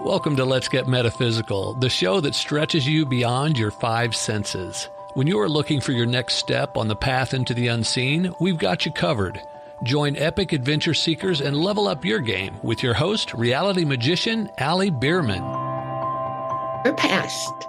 Welcome to Let's Get Metaphysical, the show that stretches you beyond your five senses. When you are looking for your next step on the path into the unseen, we've got you covered. Join epic adventure seekers and level up your game with your host, reality magician Bierman. Your past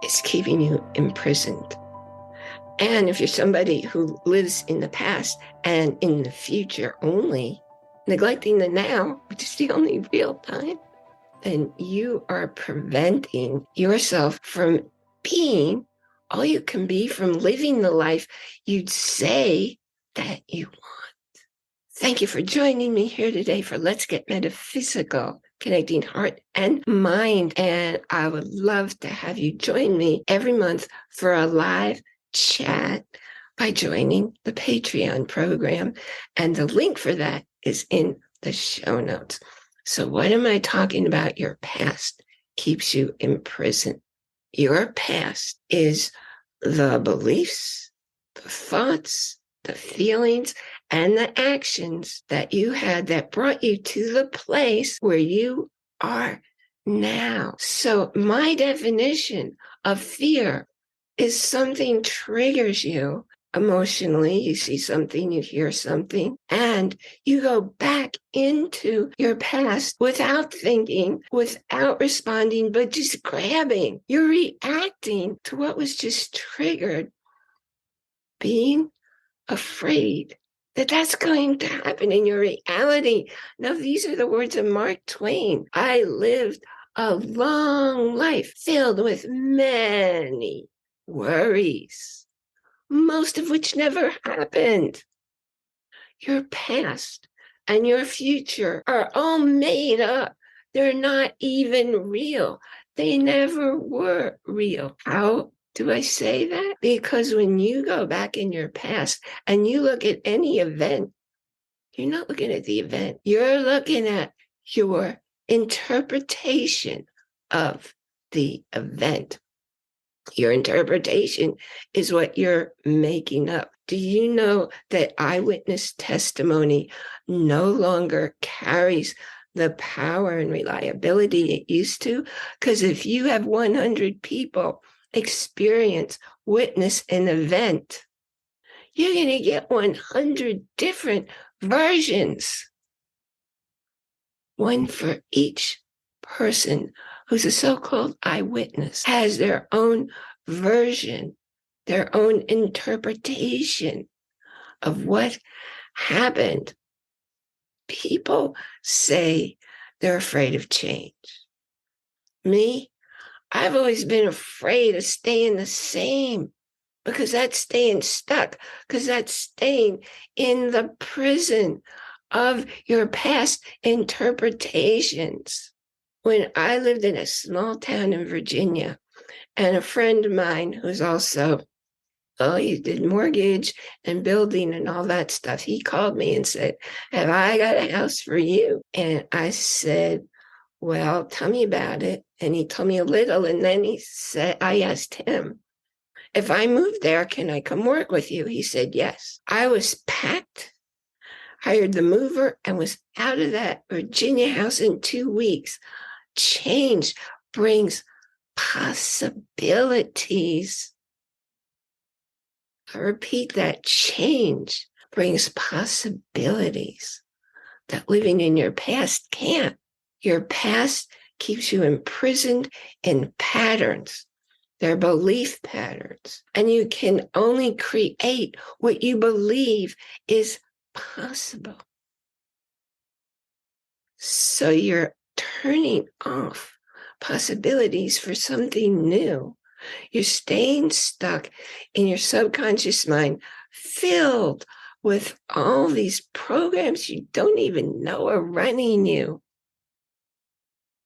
is keeping you imprisoned. And if you're somebody who lives in the past and in the future only, neglecting the now, which is the only real time, then you are preventing yourself from being all you can be, from living the life you'd say that you want. Thank you for joining me here today for Let's Get Metaphysical, connecting heart and mind. And I would love to have you join me every month for a live chat by joining the Patreon program. And the link for that is in the show notes. So what am I talking about? Your past keeps you imprisoned. Your past is the beliefs, the thoughts, the feelings, and the actions that you had that brought you to the place where you are now. So my definition of fear is something triggers you emotionally. You see something, you hear something, and you go back into your past without thinking, without responding, but just grabbing. You're reacting to what was just triggered, being afraid that that's going to happen in your reality. Now, these are the words of Mark Twain. I lived a long life filled with many worries, most of which never happened. Your past and your future are all made up. They're not even real. They never were real. How do I say that? Because when you go back in your past and you look at any event, you're not looking at the event. You're looking at your interpretation of the event. Your interpretation is what you're making up. Do you know that eyewitness testimony no longer carries the power and reliability it used to? Because if you have 100 people experience, witness an event, you're going to get 100 different versions. One for each person who's a so-called eyewitness has their own version, their own interpretation of what happened. People say they're afraid of change. Me, I've always been afraid of staying the same, because that's staying stuck, because that's staying in the prison of your past interpretations. When I lived in a small town in Virginia, and a friend of mine who's also, he did mortgage and building and all that stuff, he called me and said, have I got a house for you? And I said, well, tell me about it. And he told me a little. And then I asked him, if I moved there, can I come work with you? He said, yes. I was packed, hired the mover, and was out of that Virginia house in 2 weeks. Change brings possibilities. I repeat that, change brings possibilities that living in your past can't. Your past keeps you imprisoned in patterns. They're belief patterns. And you can only create what you believe is possible. So you're turning off possibilities for something new. You're staying stuck in your subconscious mind, filled with all these programs you don't even know are running you.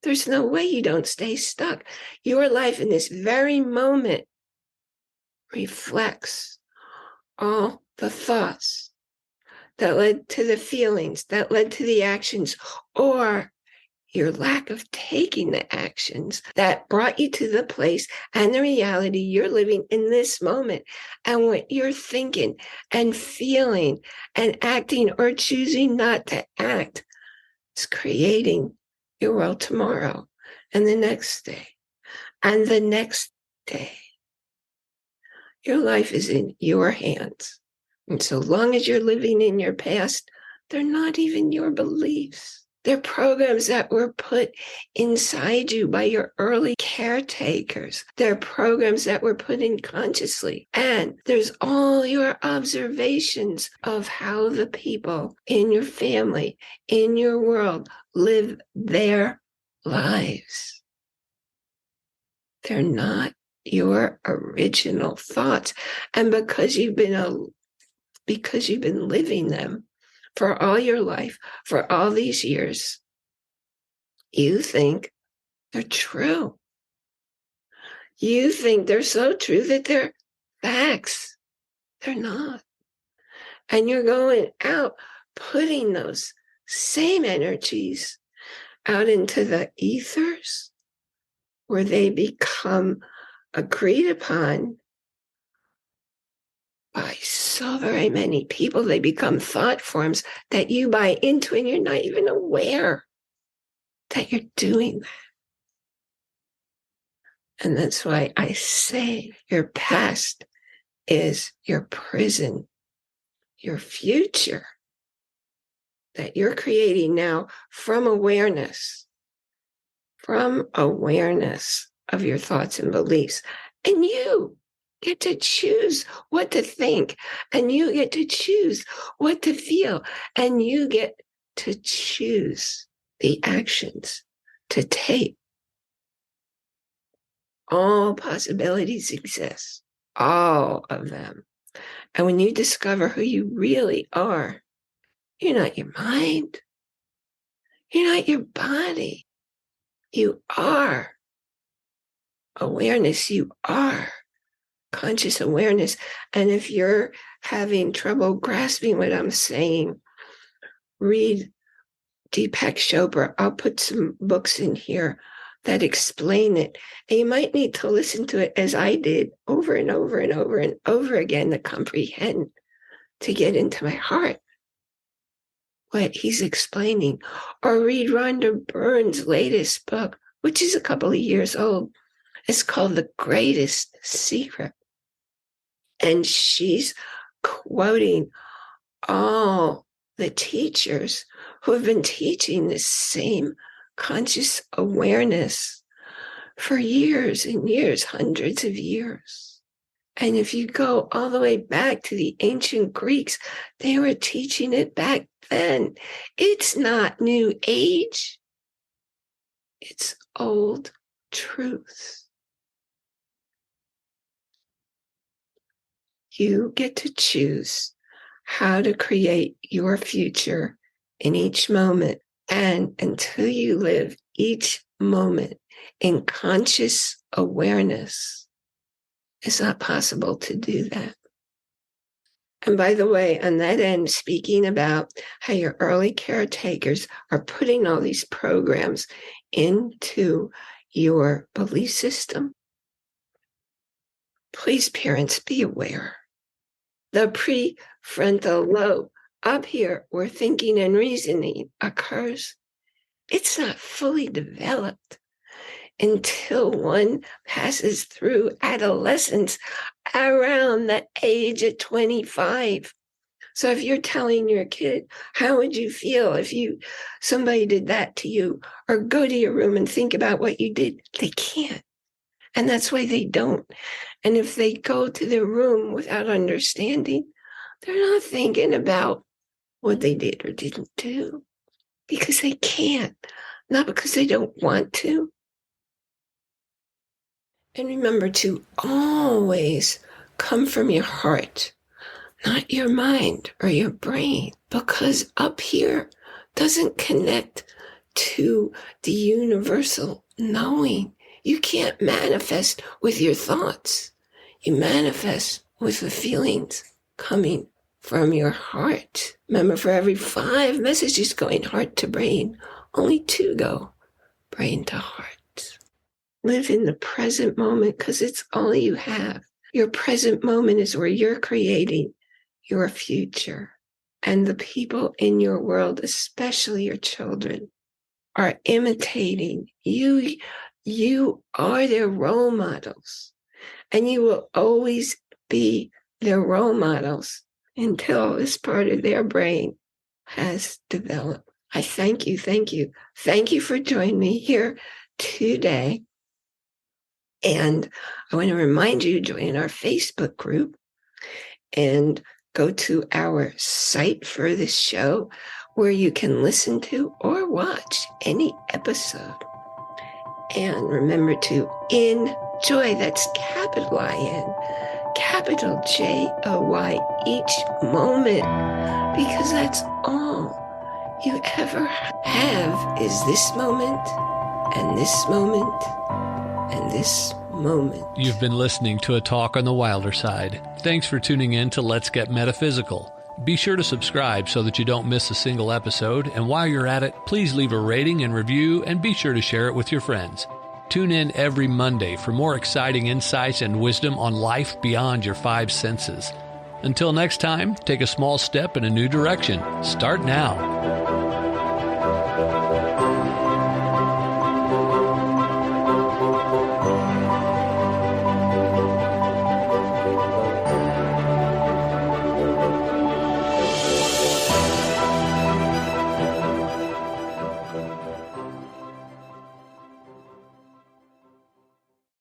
There's no way you don't stay stuck. Your life in this very moment reflects all the thoughts that led to the feelings, that led to the actions, or your lack of taking the actions that brought you to the place and the reality you're living in this moment. And what you're thinking and feeling and acting or choosing not to act is creating your world tomorrow. and the next day, and the next day. Your life is in your hands. And so long as you're living in your past, they're not even your beliefs. They're programs that were put inside you by your early caretakers. They're programs that were put in consciously. And there's all your observations of how the people in your family, in your world, live their lives. They're not your original thoughts. And because you've been living them for all your life, for all these years, you think they're true. You think they're so true that they're facts. They're not. And you're going out putting those same energies out into the ethers where they become agreed upon by so very many people. They become thought forms that you buy into, and you're not even aware that you're doing that. And that's why I say your past is your prison. Your future that you're creating now from awareness of your thoughts and beliefs. And you get to choose what to think, and you get to choose what to feel, and you get to choose the actions to take. All possibilities exist, all of them. And when you discover who you really are, you're not your mind. You're not your body. You are awareness. You are conscious awareness. And if you're having trouble grasping what I'm saying, read Deepak Chopra. I'll put some books in here that explain it. And you might need to listen to it as I did over and over and over and over again to comprehend, to get into my heart what he's explaining. Or read Rhonda Byrne's latest book, which is a couple of years old. It's called The Greatest Secret. And she's quoting all the teachers who have been teaching this same conscious awareness for years and years, hundreds of years. And if you go all the way back to the ancient Greeks, they were teaching it back then. It's not new age. It's old truth. You get to choose how to create your future in each moment. And until you live each moment in conscious awareness, it's not possible to do that. And by the way, on that end, speaking about how your early caretakers are putting all these programs into your belief system, please, parents, be aware. The prefrontal lobe, up here where thinking and reasoning occurs, it's not fully developed until one passes through adolescence around the age of 25. So if you're telling your kid, how would you feel if somebody did that to you, or go to your room and think about what you did? They can't. And that's why they don't. And if they go to their room without understanding, they're not thinking about what they did or didn't do, because they can't, not because they don't want to. And remember to always come from your heart, not your mind or your brain, because up here doesn't connect to the universal knowing. You can't manifest with your thoughts. You manifest with the feelings coming from your heart. Remember, for every 5 messages going heart to brain, only 2 go brain to heart. Live in the present moment, because it's all you have. Your present moment is where you're creating your future. And the people in your world, especially your children, are imitating. You are their role models, and you will always be their role models until this part of their brain has developed. I thank you. Thank you for joining me here today. And I want to remind you to join our Facebook group and go to our site for this show where you can listen to or watch any episode. And remember to enjoy, that's capital I-N, capital J-O-Y, each moment, because that's all you ever have is this moment and this moment and this moment. You've been listening to a talk on the wilder side. Thanks for tuning in to Let's Get Metaphysical. Be sure to subscribe so that you don't miss a single episode, and while you're at it, please leave a rating and review, and be sure to share it with your friends. Tune in every Monday for more exciting insights and wisdom on life beyond your five senses. Until next time, take a small step in a new direction. Start now.